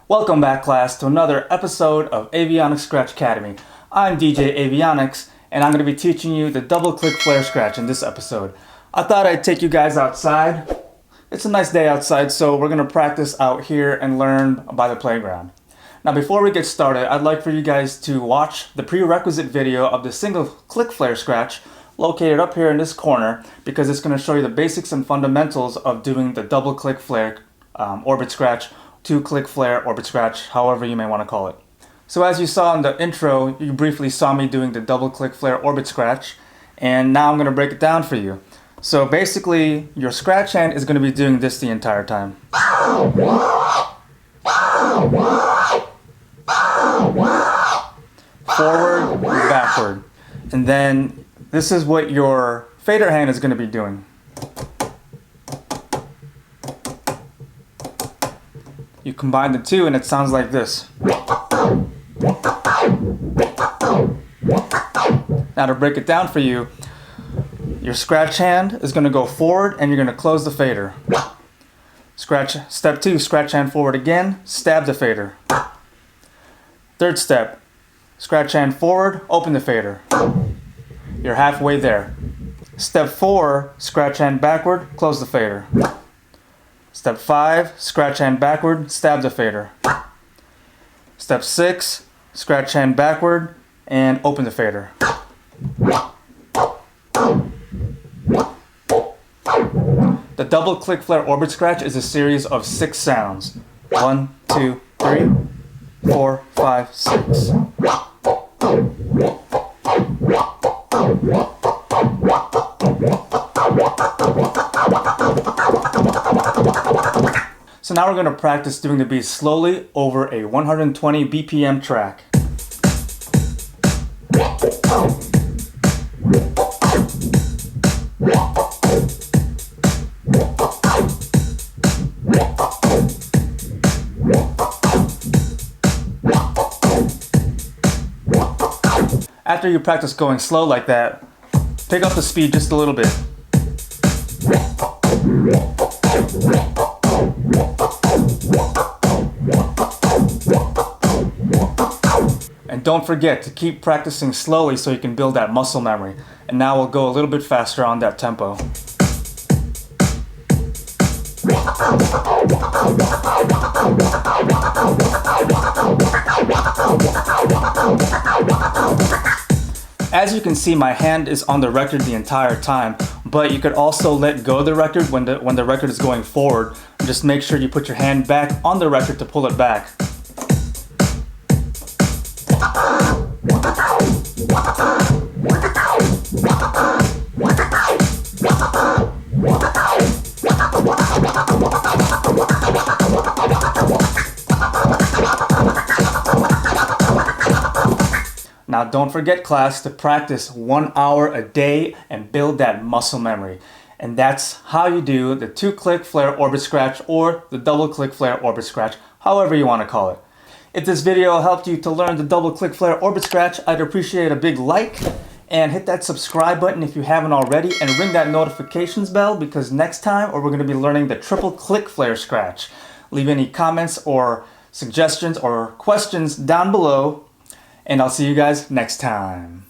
Welcome back, class, to another episode of Avionyx Scratch Academy. I'm DJ Avionyx, and I'm going to be teaching you the double-click flare scratch in this episode. I thought I'd take you guys outside. It's a nice day outside, so we're going to practice out here and learn by the playground. Now, before we get started, I'd like for you guys to watch the prerequisite video of the single-click flare scratch located up here in this corner, because it's going to show you the basics and fundamentals of doing the double-click flare orbit scratch, two-click flare orbit scratch, however you may want to call it. So as you saw in the intro, you briefly saw me doing the double-click flare orbit scratch, and now I'm going to break it down for you. So basically, your scratch hand is going to be doing this the entire time. Forward, backward. And then this is what your fader hand is going to be doing. You combine the two and it sounds like this. Now to break it down for you, your scratch hand is going to go forward and you're going to close the fader. Step 2, scratch hand forward again, stab the fader. Third step, scratch hand forward, open the fader. You're halfway there. Step 4, scratch hand backward, close the fader. Step 5, scratch hand backward, stab the fader. Step 6, scratch hand backward, and open the fader. The double click flare orbit scratch is a series of 6 sounds. 1, 2, 3, 4, 5, 6. So now we're going to practice doing the beat slowly over a 120 BPM track. After you practice going slow like that, pick up the speed just a little bit. And don't forget to keep practicing slowly so you can build that muscle memory. And now we'll go a little bit faster on that tempo. As you can see, my hand is on the record the entire time, but you could also let go of the record when the record is going forward. Just make sure you put your hand back on the record to pull it back. Now don't forget, class, to practice 1 hour a day and build that muscle memory. And that's how you do the two-click flare orbit scratch or the double-click flare orbit scratch, however you want to call it. If this video helped you to learn the double-click flare orbit scratch, I'd appreciate a big like, and hit that subscribe button if you haven't already, and ring that notifications bell, because next time we're going to be learning the triple-click flare scratch. Leave any comments or suggestions or questions down below, and I'll see you guys next time.